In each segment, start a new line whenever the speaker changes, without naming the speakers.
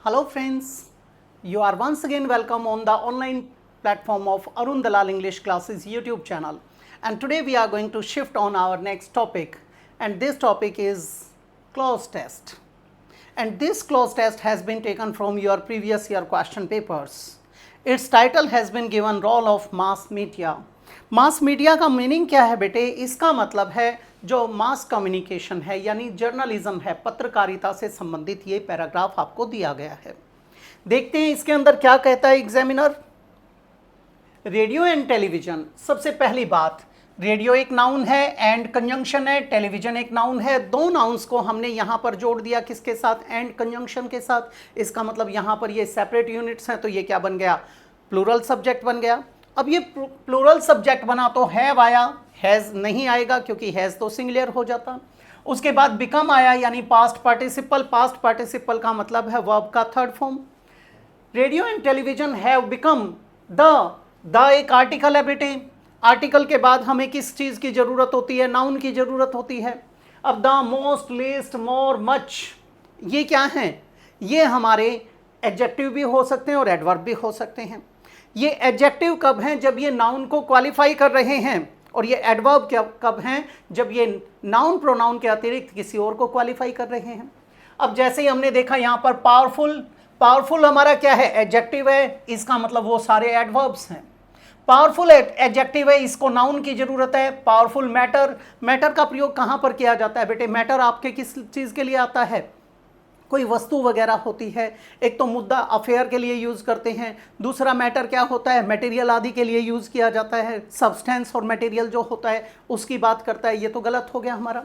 Hello friends, you are once again welcome on the online platform of Arun Dalal English Classes YouTube channel, and today we are going to shift on our next topic, and this topic is clause test. And this clause test has been taken from your previous year question papers. Its title has been given role of mass media. Mass media का meaning क्या है बेटे? इसका मतलब है जो mass communication है यानी जर्नलिज्म है, पत्रकारिता से संबंधित ये पैराग्राफ आपको दिया गया है। देखते हैं इसके अंदर क्या कहता है एग्जामिनर। रेडियो एंड टेलीविजन, सबसे पहली बात, रेडियो एक नाउन है एंड कंजंक्शन है, टेलीविजन एक नाउन है। दो नाउन्स को हमने यहाँ पर जोड़ दिया किसके साथ? एंड कंजंक्शन के साथ। इसका मतलब यहाँ पर ये सेपरेट यूनिट्स हैं, तो ये क्या बन गया? प्लूरल सब्जेक्ट बन गया। अब ये प्लूरल सब्जेक्ट बना तो हैव आया, हैज़ नहीं आएगा क्योंकि हैज़ तो सिंगुलर हो जाता। उसके बाद बिकम आया यानी पास्ट पार्टिसिपल। पास्ट पार्टिसिपल का मतलब है वर्ब का third form. Radio and television have become the एक आर्टिकल है बेटे। आर्टिकल के बाद हमें किस चीज़ की ज़रूरत होती है? नाउन की ज़रूरत होती है। अब the, most, least, more, much, ये क्या हैं? ये हमारे एडजेक्टिव भी हो सकते हैं और एडवर्ब भी हो सकते हैं। ये एडजेक्टिव कब हैं? जब ये नाउन को क्वालिफाई कर रहे हैं, और ये एडवर्ब कब हैं? जब ये नाउन प्रोनाउन के अतिरिक्त किसी और को क्वालिफाई कर रहे हैं। अब जैसे ही हमने देखा यहाँ पर पावरफुल, पावरफुल हमारा क्या है? एडजेक्टिव है, इसका मतलब वो सारे एडवर्ब्स हैं। पावरफुल एडजेक्टिव है, इसको नाउन की जरूरत है। पावरफुल मैटर, मैटर का प्रयोग कहाँ पर किया जाता है बेटे? मैटर आपके किस चीज़ के लिए आता है? कोई वस्तु वगैरह होती है। एक तो मुद्दा अफेयर के लिए यूज़ करते हैं, दूसरा मैटर क्या होता है? मटेरियल आदि के लिए यूज़ किया जाता है। सब्सटेंस और मटेरियल जो होता है उसकी बात करता है। ये तो गलत हो गया हमारा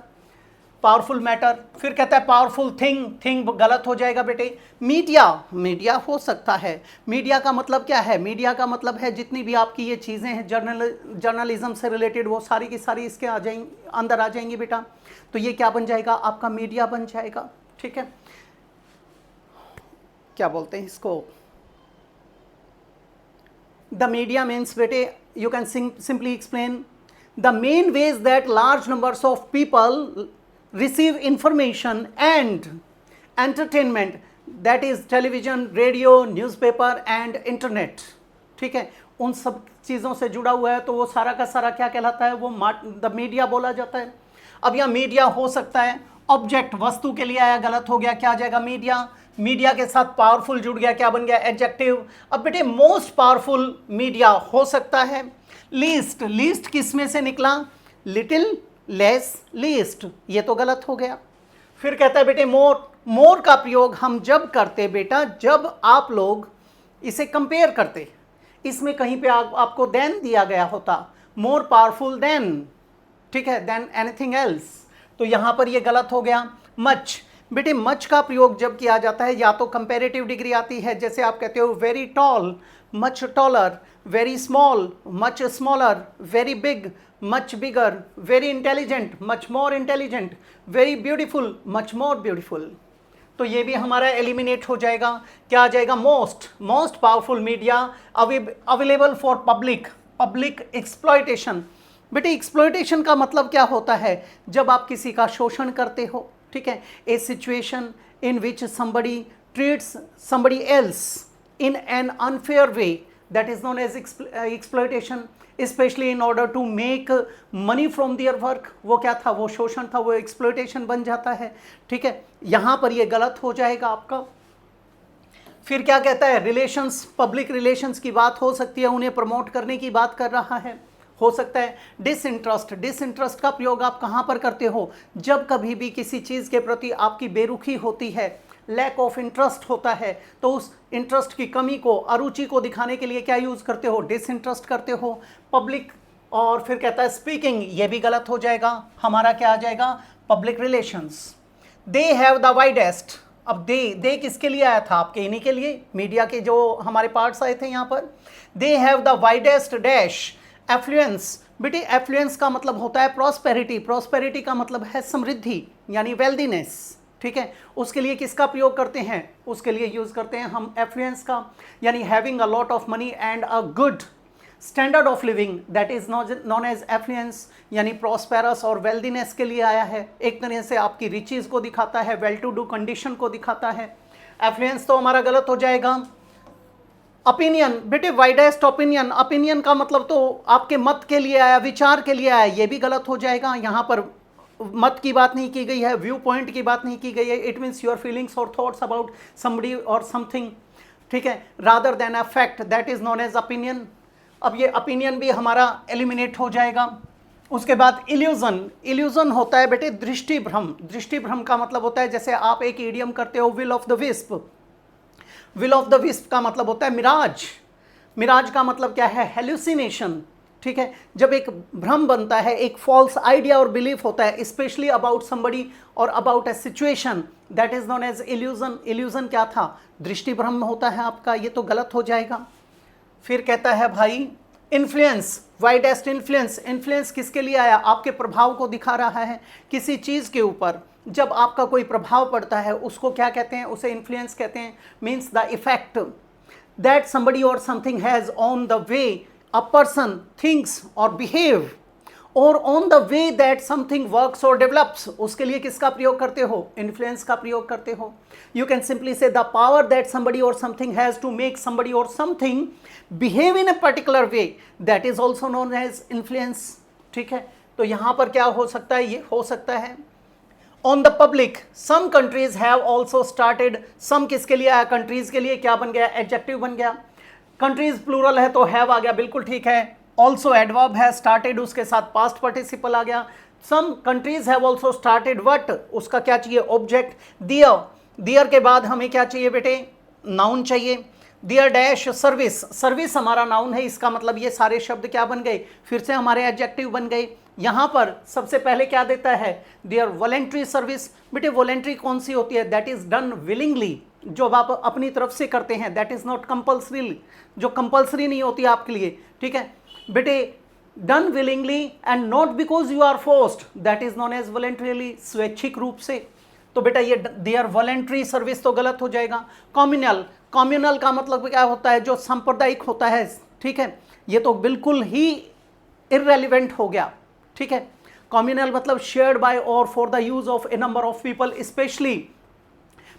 पावरफुल मैटर। फिर कहता है पावरफुल थिंग, थिंग गलत हो जाएगा बेटे। मीडिया, मीडिया हो सकता है। मीडिया का मतलब क्या है? मीडिया का मतलब है जितनी भी आपकी ये चीज़ें हैं जर्नलिज्म से रिलेटेड, वो सारी की सारी इसके आ जाएंगी, अंदर आ जाएंगी बेटा। तो ये क्या बन जाएगा? आपका मीडिया बन जाएगा। ठीक है, क्या बोलते हैं इसको? द मीडिया मीन्स बेटे, you can simply explain the main ways that large numbers of people receive information and entertainment, that is television, radio, newspaper and internet. ठीक है, उन सब चीज़ों से जुड़ा हुआ है, तो वो सारा का सारा क्या कहलाता है? वो द मीडिया बोला जाता है। अब यह मीडिया हो सकता है ऑब्जेक्ट, वस्तु के लिए आया, गलत हो गया, क्या आ जाएगा? मीडिया। मीडिया के साथ पावरफुल जुड़ गया, क्या बन गया? एडजेक्टिव। अब बेटे मोस्ट पावरफुल मीडिया हो सकता है। लीस्ट, लीस्ट किस में से निकला? लिटिल, लेस, लीस्ट, ये तो गलत हो गया। फिर कहता है बेटे मोर, मोर का प्रयोग हम जब करते बेटा, जब आप लोग इसे कंपेयर करते, इसमें कहीं पे आपको देन दिया गया होता, मोर पावरफुल देन, ठीक है, देन एनीथिंग एल्स, तो यहां पर ये गलत हो गया। मच, बेटे मच का प्रयोग जब किया जाता है या तो कंपैरेटिव डिग्री आती है, जैसे आप कहते हो very tall, much taller, very small, much smaller, very big, much bigger, very intelligent, much more intelligent, very beautiful, much more beautiful. तो ये भी हमारा एलिमिनेट हो जाएगा। क्या आ जाएगा? Most, most powerful media available for public, public exploitation. बेटे एक्सप्लॉयटेशन का मतलब क्या होता है? जब आप किसी का शोषण करते हो। ठीक है, a situation in which somebody treats somebody else in an unfair way, that is known as exploitation, especially in order to make money from their work। वो क्या था? वो शोषण था, वो exploitation बन जाता है। ठीक है, यहाँ पर ये गलत हो जाएगा आपका। फिर क्या कहता है? रिलेशंस, पब्लिक रिलेशंस की बात हो सकती है, उन्हें प्रमोट करने की बात कर रहा है। हो सकता है डिसइंटरेस्ट, डिसइंटरेस्ट का प्रयोग आप कहाँ पर करते हो? जब कभी भी किसी चीज़ के प्रति आपकी बेरुखी होती है, लैक ऑफ इंटरेस्ट होता है, तो उस इंटरेस्ट की कमी को, अरुचि को दिखाने के लिए क्या यूज़ करते हो? डिसइंटरेस्ट करते हो। पब्लिक, और फिर कहता है स्पीकिंग, ये भी गलत हो जाएगा। हमारा क्या आ जाएगा? Public relations. They have the widest, अब दे किसके लिए आया था? आपके इन्हीं के लिए, मीडिया के जो हमारे पार्ट्स आए थे यहाँ पर। They have the widest dash affluence, बेटे एफ्लुएंस का मतलब होता है प्रॉस्पेरिटी, प्रॉस्पेरिटी का मतलब है समृद्धि यानी वेल्दीनेस। ठीक है, उसके लिए किसका प्रयोग करते हैं? उसके लिए यूज़ करते हैं हम एफ्लुएंस का, यानी having a lot of money and a good standard of living, that is known as affluence, यानी प्रॉस्पेरस और वेल्दीनेस के लिए आया है। एक तरह से आपकी रिचीज़ को दिखाता है, वेल टू डू कंडीशन को दिखाता है। एफ्लुएंस तो हमारा गलत हो जाएगा। ओपिनियन, बेटे वाइडेस्ट ओपिनियन, ओपिनियन का मतलब तो आपके मत के लिए आया, विचार के लिए आया, ये भी गलत हो जाएगा। यहाँ पर मत की बात नहीं की गई है, व्यू पॉइंट की बात नहीं की गई है। इट मीन्स योर फीलिंग्स और थॉट्स अबाउट समबडी और समथिंग, ठीक है, rather than a fact, that is known as opinion. अब ये ओपिनियन भी हमारा एलिमिनेट हो जाएगा। उसके बाद इल्यूजन, इल्यूजन होता है बेटे दृष्टि भ्रम। दृष्टि भ्रम का मतलब होता है जैसे आप एक इडियम करते हो will of the wisp, will of the wisp का मतलब होता है मिराज। मिराज का मतलब क्या है? हेल्यूसिनेशन, ठीक है। जब एक भ्रम बनता है, एक फॉल्स आइडिया और बिलीफ होता है स्पेशली अबाउट समबडी और about a situation, that is known as illusion. Illusion क्या था? दृष्टि भ्रम होता है आपका, ये तो गलत हो जाएगा। फिर कहता है भाई इन्फ्लुएंस, वाइडेस्ट इन्फ्लुएंस। इन्फ्लुएंस किसके लिए आया? आपके प्रभाव को दिखा रहा है किसी चीज़ के ऊपर। जब आपका कोई प्रभाव पड़ता है उसको क्या कहते हैं? उसे इन्फ्लुएंस कहते हैं। Means the effect that somebody or something has on the way a person thinks or behave or on the way that something works or develops, उसके लिए किसका प्रयोग करते हो? इन्फ्लुएंस का प्रयोग करते हो। You can simply say the power that somebody or something has to make somebody or something behave in a particular way, that is also known as influence, ठीक है। तो यहाँ पर क्या हो सकता है? ये हो सकता है on the public. Some countries have also started, some किसके लिए आया? कंट्रीज के लिए। क्या बन गया? एडजेक्टिव बन गया। कंट्रीज प्लूरल है तो हैव आ गया, बिल्कुल ठीक है। ऑल्सो एडवर्ब है, स्टार्टेड उसके साथ पास्ट पार्टिसिपल आ गया। Some countries have also started what, उसका क्या चाहिए? ऑब्जेक्ट। दियर, दियर के बाद हमें क्या चाहिए बेटे? नाउन चाहिए। दियर डैश सर्विस, सर्विस हमारा नाउन है, इसका मतलब ये सारे शब्द क्या बन गए? फिर से हमारे एडजेक्टिव बन गए। यहाँ पर सबसे पहले क्या देता है? Their voluntary service. बेटे वॉलेंट्री कौन सी होती है? दैट इज डन विलिंगली, जो आप अपनी तरफ से करते हैं। दैट इज नॉट कंपल्सरी, जो कंपल्सरी नहीं होती आपके लिए, ठीक है बेटे। Done willingly and not because you are forced, that is known as voluntarily, स्वैच्छिक रूप से। तो बेटा ये देयर वॉलेंट्री सर्विस तो गलत हो जाएगा। कम्युनल, कम्युनल का मतलब क्या होता है? जो सांप्रदायिक होता है, ठीक है। ये तो बिल्कुल ही इररेलेवेंट हो गया, ठीक है। कम्युनल मतलब शेयर्ड बाय और for the use of A number of people, specially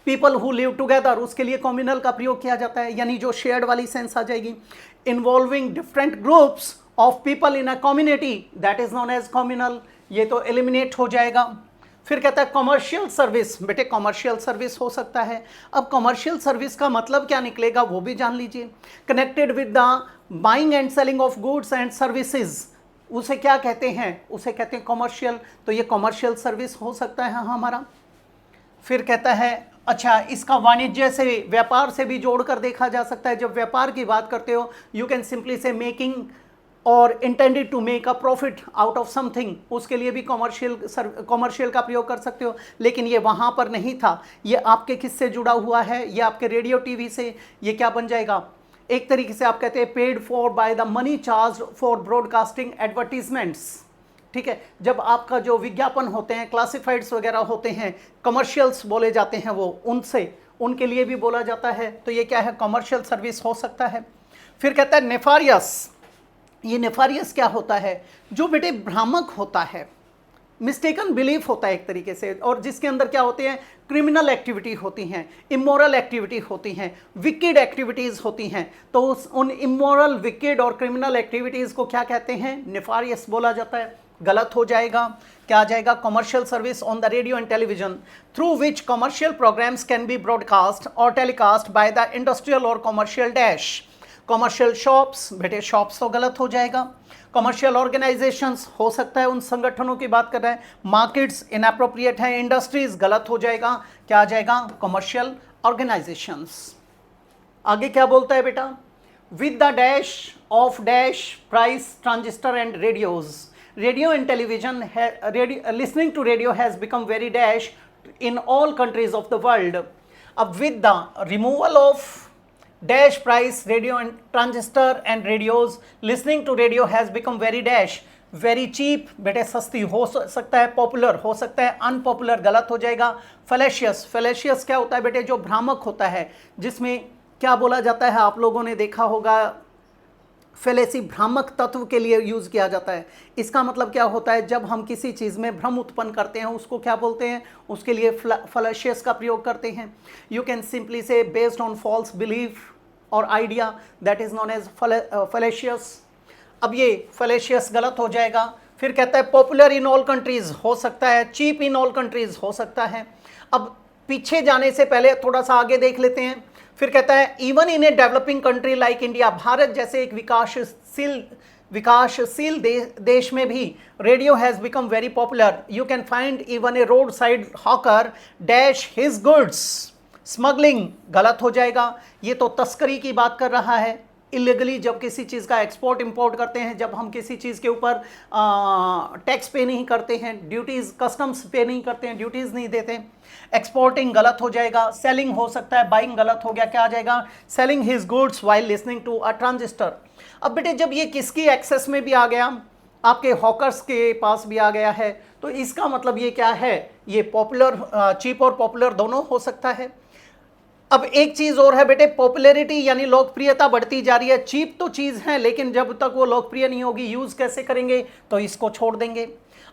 people who live together, उसके लिए कम्युनल का प्रयोग किया जाता है, यानी जो शेयर्ड वाली सेंस आ जाएगी। Involving different groups of people in a community, that is known as communal, ये तो एलिमिनेट हो जाएगा। फिर कहता है कमर्शियल सर्विस। बेटे कमर्शियल सर्विस हो सकता है। अब कमर्शियल सर्विस का मतलब क्या निकलेगा वो भी जान लीजिए। Connected with the buying and selling of goods and services, उसे क्या कहते हैं? उसे कहते हैं कमर्शियल। तो ये कमर्शियल सर्विस हो सकता है हमारा। फिर कहता है अच्छा, इसका वाणिज्य से, व्यापार से भी जोड़कर देखा जा सकता है। जब व्यापार की बात करते हो, you can simply say making और intended to make a profit out of something, उसके लिए भी कमर्शियल का प्रयोग कर सकते हो। लेकिन ये वहाँ पर नहीं था, ये आपके किससे जुड़ा हुआ है? ये आपके रेडियो टीवी से। ये क्या बन जाएगा? एक तरीके से आप कहते हैं paid for by the money charge for broadcasting advertisements, ठीक है। जब आपका जो विज्ञापन होते हैं, क्लासिफाइड्स वगैरह होते हैं, कमर्शियल्स बोले जाते हैं, वो उनसे, उनके लिए भी बोला जाता है। तो ये क्या है? कमर्शियल सर्विस हो सकता है। फिर कहता है नेफारियस। ये नेफारियस क्या होता है? जो बेटे भ्रामक होता है, मिस्टेकन बिलीफ होता है एक तरीके से, और जिसके अंदर क्या होते हैं? क्रिमिनल एक्टिविटी होती हैं, इमोरल एक्टिविटी होती हैं, विकेड एक्टिविटीज़ होती हैं। तो उन इमोरल, विकेड और क्रिमिनल एक्टिविटीज़ को क्या कहते हैं? नेफारियस बोला जाता है। गलत हो जाएगा। क्या आ जाएगा? Commercial service on the radio and television through which commercial programmes can be broadcast और टेलीकास्ट बाय द इंडस्ट्रियल और कमर्शियल डैश। कमर्शियल शॉप्स, बेटे शॉप्स तो गलत हो जाएगा। कमर्शियल ऑर्गेनाइजेशंस हो सकता है, उन संगठनों की बात कर रहे हैं। मार्केट्स इनएप्रोप्रिएट है। इंडस्ट्रीज गलत हो जाएगा। क्या आ जाएगा? Commercial organisations. आगे क्या बोलता है बेटा? With the dash of dash price transistor and radios. Radio and television, listening to radio has become very dash in all countries of the world. अब with the removal of dash price radio and transistor and radios, listening to radio has become very dash, very cheap, बेटे सस्ती हो सकता है, popular हो सकता है, unpopular गलत हो जाएगा। फैलेशियस, फैलेशियस क्या होता है बेटे? जो भ्रामक होता है, जिसमें क्या बोला जाता है? आप लोगों ने देखा होगा फेलेसी भ्रामक तत्व के लिए यूज किया जाता है। इसका मतलब क्या होता है, जब हम किसी चीज में भ्रम उत्पन्न करते हैं उसको क्या बोलते हैं, उसके लिए फलेशियस का प्रयोग करते हैं। You can simply say based on false belief or idea, that is known as fallacious. अब ये फलेशियस गलत हो जाएगा। फिर कहता है पॉपुलर इन ऑल कंट्रीज हो सकता है, चीप इन ऑल कंट्रीज हो सकता है। अब पीछे जाने से पहले थोड़ा सा आगे देख लेते हैं। फिर कहता है even in a developing country like India, Bharat जैसे एक विकासशील देश में भी radio has become very popular. You can find even a road side hawker dash his goods. Smuggling गलत हो जाएगा, ये तो तस्करी की बात कर रहा है। इलीगली जब किसी चीज़ का एक्सपोर्ट इंपोर्ट करते हैं, जब हम किसी चीज़ के ऊपर टैक्स पे नहीं करते हैं, ड्यूटीज़ कस्टम्स पे नहीं करते हैं, ड्यूटीज़ नहीं देते, एक्सपोर्टिंग गलत हो जाएगा। सेलिंग हो सकता है, बाइंग गलत हो गया, क्या आ जाएगा, selling his goods while listening to a transistor. अब बेटे जब ये किसकी एक्सेस में भी आ गया, आपके हॉकर्स के पास भी आ गया है, तो इसका मतलब ये क्या है, ये पॉपुलर, चीप और पॉपुलर दोनों हो सकता है। अब एक चीज और है बेटे, पॉपुलैरिटी यानी लोकप्रियता बढ़ती जा रही है। चीप तो चीज है लेकिन जब तक वो लोकप्रिय नहीं होगी यूज कैसे करेंगे, तो इसको छोड़ देंगे।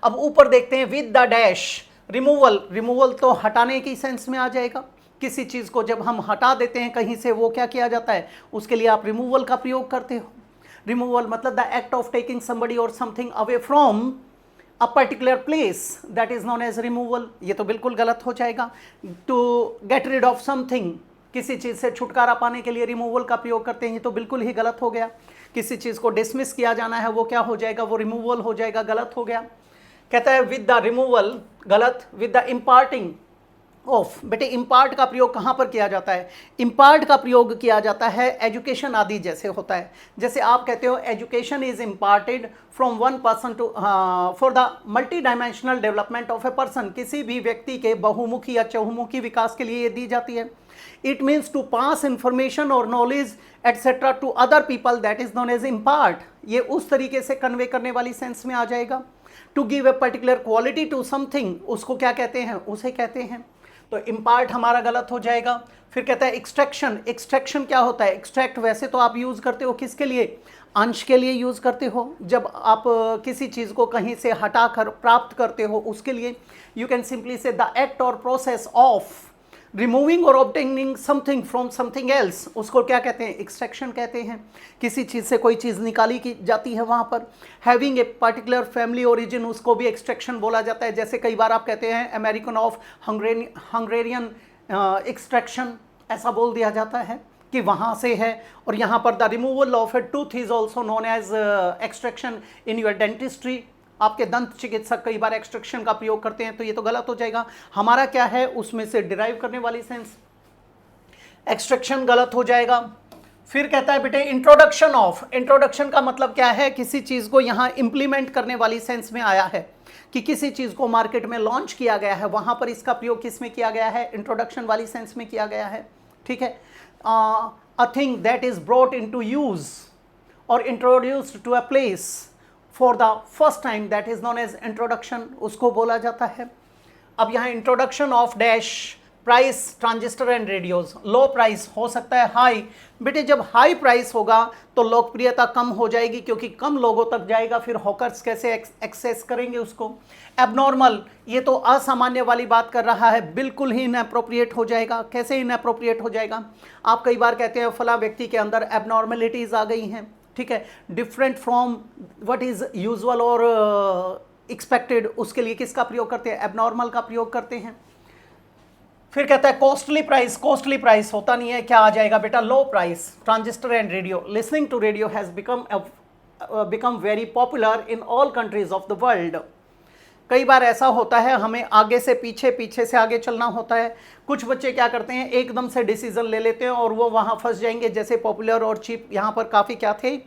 अब ऊपर देखते हैं with the dash removal. Removal तो हटाने की सेंस में आ जाएगा। किसी चीज को जब हम हटा देते हैं कहीं से, वो क्या किया जाता है, उसके लिए आप रिमूवल का प्रयोग करते हो। रिमूवल मतलब the act of taking somebody और something away from a particular place, that is known as removal. ये तो बिल्कुल गलत हो जाएगा। To get rid of something, किसी चीज़ से छुटकारा पाने के लिए रिमूवल का प्रयोग करते हैं, ये तो बिल्कुल ही गलत हो गया। किसी चीज़ को डिसमिस किया जाना है, वो क्या हो जाएगा, वो रिमूवल हो जाएगा, गलत हो गया। कहता है विद द रिमूवल गलत, विद द इम्पार्टिंग ऑफ। बेटे इम्पार्ट का प्रयोग कहाँ पर किया जाता है, इम्पार्ट का प्रयोग किया जाता है एजुकेशन आदि जैसे होता है। जैसे आप कहते हो education is imparted from one person to for the multidimensional development of a person, किसी भी व्यक्ति के बहुमुखी या चहुमुखी विकास के लिए ये दी जाती है। It means to pass information or knowledge etcetera to other people, that is known as impart. ये उस तरीके से कन्वे करने वाली सेंस में आ जाएगा। To give a particular quality to something, उसको क्या कहते हैं, उसे कहते हैं। तो इम्पार्ट हमारा गलत हो जाएगा। फिर कहता है एक्सट्रैक्शन। एक्सट्रैक्शन क्या होता है, एक्सट्रैक्ट वैसे तो आप यूज़ करते हो किसके लिए, अंश के लिए यूज़ करते हो। जब आप किसी चीज़ को कहीं से हटा कर प्राप्त करते हो उसके लिए। यू कैन सिंपली से द एक्ट और प्रोसेस ऑफ रिमूविंग और obtaining something from something else, उसको क्या कहते हैं, एक्सट्रैक्शन कहते हैं। किसी चीज़ से कोई चीज़ निकाली की जाती है वहाँ पर। Having a particular family origin, उसको भी एक्सट्रैक्शन बोला जाता है। जैसे कई बार आप कहते हैं अमेरिकन ऑफ हंगरेरियन एक्सट्रैक्शन, ऐसा बोल दिया जाता है कि वहाँ से है। और यहाँ पर the removal of a tooth is also known as extraction in your dentistry. आपके दंत चिकित्सक कई बार एक्सट्रैक्शन का प्रयोग करते हैं, तो ये तो गलत हो जाएगा। हमारा क्या है, उसमें से डिराइव करने वाली सेंस, एक्सट्रैक्शन गलत हो जाएगा। फिर कहता है बेटे इंट्रोडक्शन ऑफ। इंट्रोडक्शन का मतलब क्या है, किसी चीज़ को यहाँ इंप्लीमेंट करने वाली सेंस में आया है कि किसी चीज़ को मार्केट में लॉन्च किया गया है, वहाँ पर इसका प्रयोग किस में किया गया है, इंट्रोडक्शन वाली सेंस में किया गया है। ठीक है, a thing that is brought into use or introduced to a place for the first time, that is known as introduction, उसको बोला जाता है। अब यहाँ introduction of dash price transistor and radios. Low price हो सकता है high. बेटे जब हाई प्राइस होगा तो लोकप्रियता कम हो जाएगी क्योंकि कम लोगों तक जाएगा, फिर हॉकर्स कैसे एक्सेस करेंगे उसको। एबनॉर्मल, ये तो असामान्य वाली बात कर रहा है, बिल्कुल ही इनअप्रोप्रिएट हो जाएगा। कैसे इनअप्रोप्रिएट हो जाएगा, आप कई बार कहते हैं फला व्यक्ति के अंदर एबनॉर्मेलिटीज आ गई हैं, ठीक है, different from what is usual और एक्सपेक्टेड, उसके लिए किसका प्रयोग करते हैं, एबनॉर्मल का प्रयोग करते हैं। फिर कहता है कॉस्टली प्राइस। कॉस्टली प्राइस होता नहीं है, क्या आ जाएगा बेटा, low price. Transistor and radio, listening to radio has become very popular in all countries of the world. कई बार ऐसा होता है हमें आगे से पीछे, पीछे से आगे चलना होता है। कुछ बच्चे क्या करते हैं, एकदम से डिसीजन ले लेते हैं और वो वहाँ फंस जाएंगे। जैसे पॉपुलर और चीप यहाँ पर काफ़ी क्या थे,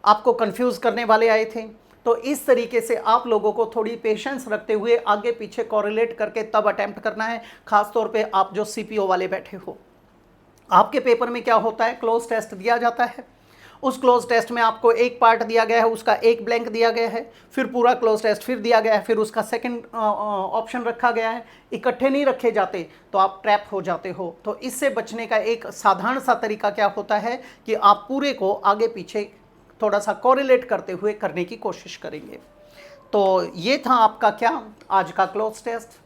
आपको कंफ्यूज करने वाले आए थे। तो इस तरीके से आप लोगों को थोड़ी पेशेंस रखते हुए आगे पीछे कोरिलेट करके तब अटेम्प्ट करना है। खास तौर पे आप जो सीपीओ वाले बैठे हो, आपके पेपर में क्या होता है, क्लोज टेस्ट दिया जाता है। उस क्लोज टेस्ट में आपको एक पार्ट दिया गया है, उसका एक ब्लैंक दिया गया है, फिर पूरा क्लोज टेस्ट फिर दिया गया है, फिर उसका सेकंड ऑप्शन रखा गया है। इकट्ठे नहीं रखे जाते तो आप ट्रैप हो जाते हो। तो इससे बचने का एक साधारण सा तरीका क्या होता है कि आप पूरे को आगे पीछे थोड़ा सा कोरिलेट करते हुए करने की कोशिश करेंगे। तो ये था आपका क्या आज का क्लोज टेस्ट।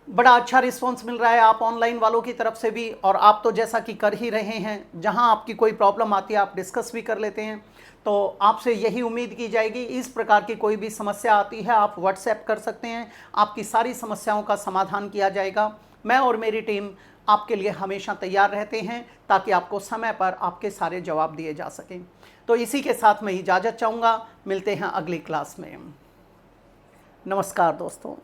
बड़ा अच्छा रिस्पांस मिल रहा है आप ऑनलाइन वालों की तरफ से भी, और आप तो जैसा कि कर ही रहे हैं, जहां आपकी कोई प्रॉब्लम आती है आप डिस्कस भी कर लेते हैं। तो आपसे यही उम्मीद की जाएगी, इस प्रकार की कोई भी समस्या आती है आप व्हाट्सएप कर सकते हैं, आपकी सारी समस्याओं का समाधान किया जाएगा। मैं और मेरी टीम आपके लिए हमेशा तैयार रहते हैं ताकि आपको समय पर आपके सारे जवाब दिए जा सकें। तो इसी के साथ मैं इजाज़त चाहूँगा, मिलते हैं अगली क्लास में। नमस्कार दोस्तों।